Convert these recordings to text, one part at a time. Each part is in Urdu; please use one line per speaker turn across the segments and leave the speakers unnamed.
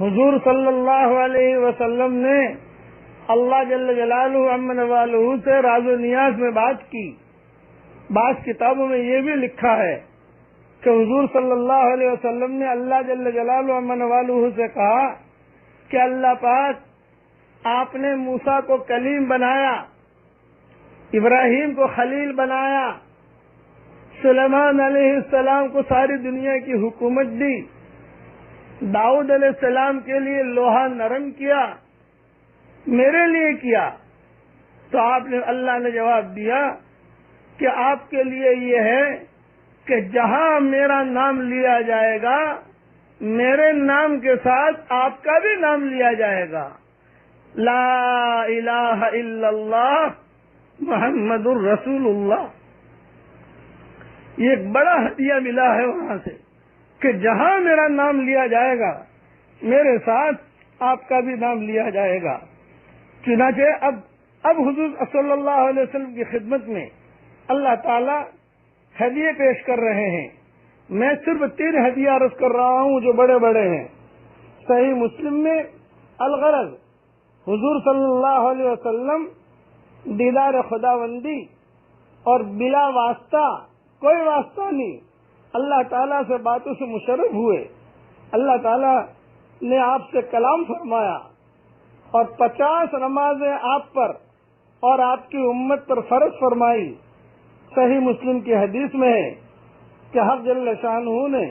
حضور صلی اللہ علیہ وسلم نے اللہ جل جلالہ عم والہ سے راز و نیاز میں بات کی. بعض کتابوں میں یہ بھی لکھا ہے کہ حضور صلی اللہ علیہ وسلم نے اللہ جل جلالہ عم والہ سے کہا کہ اللہ پاک آپ نے موسیٰ کو کلیم بنایا، ابراہیم کو خلیل بنایا، سلیمان علیہ السلام کو ساری دنیا کی حکومت دی، داؤد علیہ السلام کے لیے لوہا نرم کیا، میرے لیے کیا. تو اللہ نے جواب دیا کہ آپ کے لیے یہ ہے کہ جہاں میرا نام لیا جائے گا میرے نام کے ساتھ آپ کا بھی نام لیا جائے گا. لا الہ الا اللہ محمد الرسول اللہ. یہ ایک بڑا ہدیہ ملا ہے وہاں سے کہ جہاں میرا نام لیا جائے گا میرے ساتھ آپ کا بھی نام لیا جائے گا. چنانچہ اب حضور صلی اللہ علیہ وسلم کی خدمت میں اللہ تعالی ہدیے پیش کر رہے ہیں. میں صرف 3 ہدیے عرض کر رہا ہوں جو بڑے بڑے ہیں. صحیح مسلم میں الغرض حضور صلی اللہ علیہ وسلم دیدار خداوندی اور بلا واسطہ، کوئی واسطہ نہیں، اللہ تعالیٰ سے باتوں سے مشرف ہوئے. اللہ تعالیٰ نے آپ سے کلام فرمایا اور 50 نمازیں آپ پر اور آپ کی امت پر فرض فرمائی. صحیح مسلم کی حدیث میں ہے کہ حق جل شانہ نے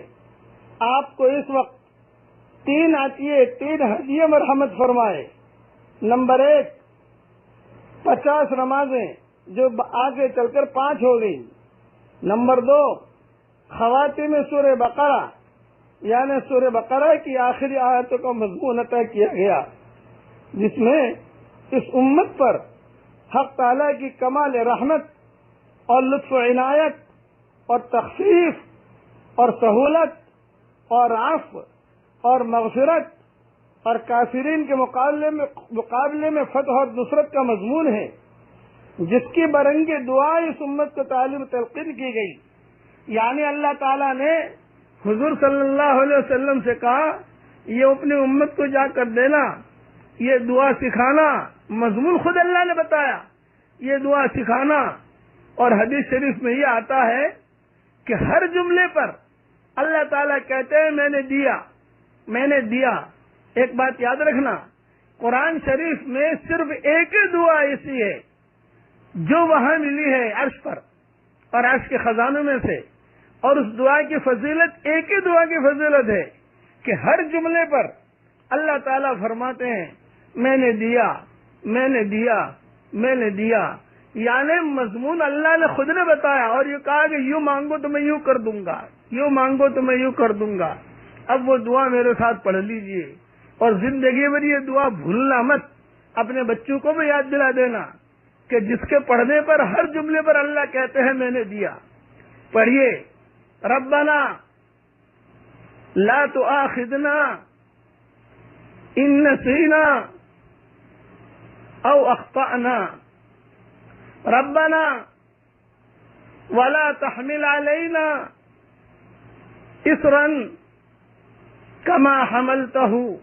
آپ کو اس وقت 3 ہدیے مرحمت فرمائے. نمبر 1 50 نمازیں جو آگے چل کر 5 ہو گئی. نمبر 2 خواتین سورہ بقرہ یعنی سورہ بقرہ کی آخری آیتوں کا مضمون عطا کیا گیا جس میں اس امت پر حق تعالیٰ کی کمال رحمت اور لطف و عنایت اور تخفیف اور سہولت اور عفو اور مغفرت اور کافرین کے مقابلے میں فتح اور نصرت کا مضمون ہے، جس کی برنگ دعا اس امت کو تعلیم تلقین کی گئی. یعنی اللہ تعالیٰ نے حضور صلی اللہ علیہ وسلم سے کہا یہ اپنی امت کو جا کر دینا، یہ دعا سکھانا. مضمون خود اللہ نے بتایا، یہ دعا سکھانا. اور حدیث شریف میں یہ آتا ہے کہ ہر جملے پر اللہ تعالیٰ کہتے ہیں میں نے دیا، میں نے دیا. ایک بات یاد رکھنا، قرآن شریف میں صرف ایک ہی دعا ایسی ہے جو وہاں ملی ہے عرش پر اور عرش کے خزانوں میں سے، اور اس دعا کی فضیلت ایک ہی دعا کی فضیلت ہے کہ ہر جملے پر اللہ تعالیٰ فرماتے ہیں میں نے دیا، میں نے دیا، میں نے دیا. یعنی مضمون اللہ نے خود نے بتایا اور یہ کہا کہ یوں مانگو تو میں یوں کر دوں گا، یوں مانگو تو میں یوں کر دوں گا. اب وہ دعا میرے ساتھ پڑھ لیجئے اور زندگی میں یہ دعا بھولنا مت. اپنے بچوں کو بھی یاد دلا دینا کہ جس کے پڑھنے پر ہر جملے پر اللہ کہتے ہیں میں نے دیا. پڑھیے ربنا لا تؤاخذنا ان نسینا او اخطأنا ربنا ولا تحمل علينا اصرا كما حملته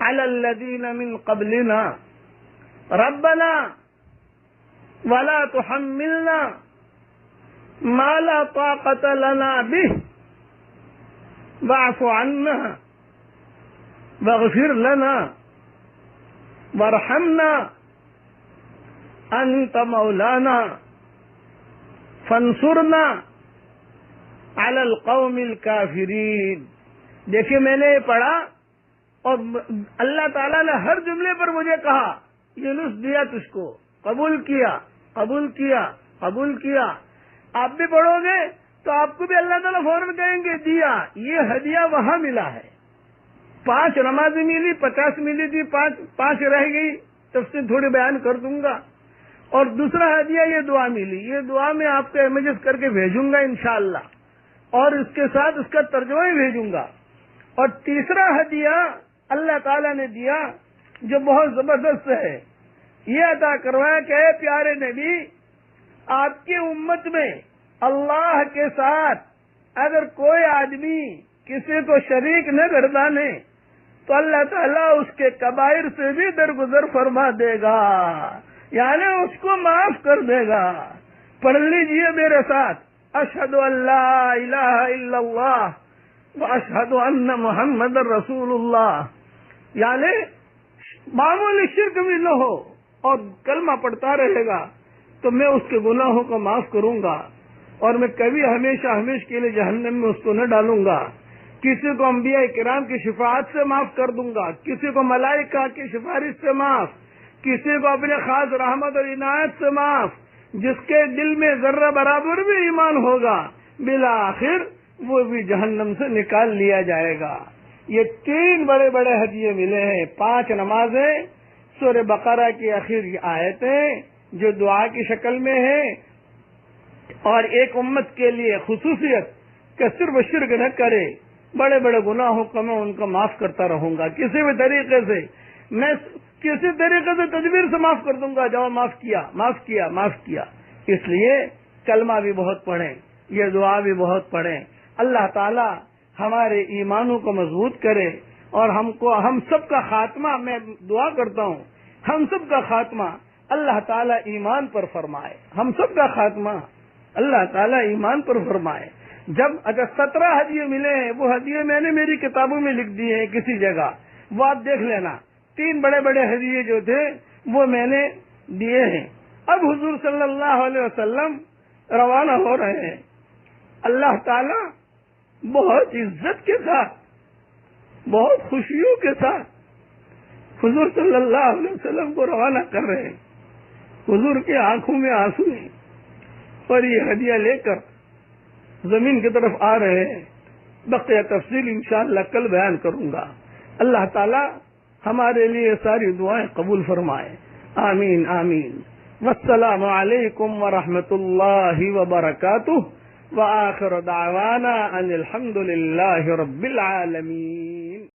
على الذين من قبلنا ربنا ولا تحملنا ما لا طاقة لنا به واعف عنا واغفر لنا وارحمنا انت مولانا فانصرنا على القوم الكافرین. دیکھیے میں نے یہ پڑھا اور اللہ تعالیٰ نے ہر جملے پر مجھے کہا یہ لطف دیا تجھ کو، قبول کیا، قبول کیا، قبول کیا. آپ بھی پڑھو گے تو آپ کو بھی اللہ تعالیٰ فوراً کہیں گے دیا. یہ ہدیہ وہاں ملا ہے. 5 نمازیں ملی، 50 ملی تھی، 5 رہ گئی، تفصیل تھوڑی بیان کر دوں گا. اور دوسرا ہدیہ یہ دعا ملی، یہ دعا میں آپ کو امیجز کر کے بھیجوں گا انشاءاللہ اور اس کے ساتھ اس کا ترجمہ بھی بھیجوں گا. اور تیسرا ہدیہ اللہ تعالیٰ نے دیا جو بہت زبردست ہے، یہ عطا کروایا کہ اے پیارے نبی آپ کی امت میں اللہ کے ساتھ اگر کوئی آدمی کسی کو شریک نہ گردانے تو اللہ تعالیٰ اس کے کبائر سے بھی درگزر فرما دے گا، یعنی اس کو معاف کر دے گا۔ پڑھ لیجئے میرے ساتھ، اشہد ان لا الہ الا اللہ واشہد ان محمد رسول اللہ، یعنی معمولی شرک بھی نہ ہو اور کلمہ پڑھتا رہے گا تو میں اس کے گناہوں کو معاف کروں گا، اور میں کبھی ہمیشہ کے لیے جہنم میں اس کو نہ ڈالوں گا۔ کسی کو انبیاء کرام کی شفاعت سے معاف کر دوں گا، کسی کو ملائکہ کی سفارش سے معاف، کسی کو اپنے خاص رحمت اور عنایت سے معاف۔ جس کے دل میں ذرہ برابر بھی ایمان ہوگا بالآخر وہ بھی جہنم سے نکال لیا جائے گا۔ یہ 3 بڑے بڑے ہدیے ملے ہیں، 5 نمازیں، سورہ بقرہ کی آخری آیتیں جو دعا کی شکل میں ہیں، اور ایک امت کے لیے خصوصیت کہ صرف شرک نہ کرے، بڑے بڑے گناہوں کو میں ان کو معاف کرتا رہوں گا، کسی بھی طریقے سے، میں کسی طریقے سے تدبیر سے معاف کر دوں گا، جب معاف کیا معاف کیا معاف کیا۔ اس لیے کلمہ بھی بہت پڑھیں، یہ دعا بھی بہت پڑھیں۔ اللہ تعالی ہمارے ایمانوں کو مضبوط کرے، اور ہم سب کا خاتمہ، میں دعا کرتا ہوں ہم سب کا خاتمہ اللہ تعالی ایمان پر فرمائے، ہم سب کا خاتمہ اللہ تعالی ایمان پر فرمائے۔ جب اگر 17 ہدیے ملے ہیں، وہ ہدیے میں نے میری کتابوں میں لکھ دیے ہیں کسی جگہ، وہ آپ دیکھ لینا۔ 3 بڑے بڑے ہدیے جو تھے وہ میں نے دیے ہیں۔ اب حضور صلی اللہ علیہ وسلم روانہ ہو رہے ہیں، اللہ تعالی بہت عزت کے ساتھ، بہت خوشیوں کے ساتھ حضور صلی اللہ علیہ وسلم کو روانہ کر رہے ہیں۔ حضور کی آنکھوں میں آنسو ہیں اور یہ ہدیہ لے کر زمین کی طرف آ رہے ہیں۔ بقیہ تفصیل انشاءاللہ کل بیان کروں گا۔ اللہ تعالی ہمارے لیے ساری دعائیں قبول فرمائے، آمین آمین۔ والسلام علیکم ورحمۃ اللہ وبرکاتہ، وآخر دعوانا ان الحمد للہ رب العالمین۔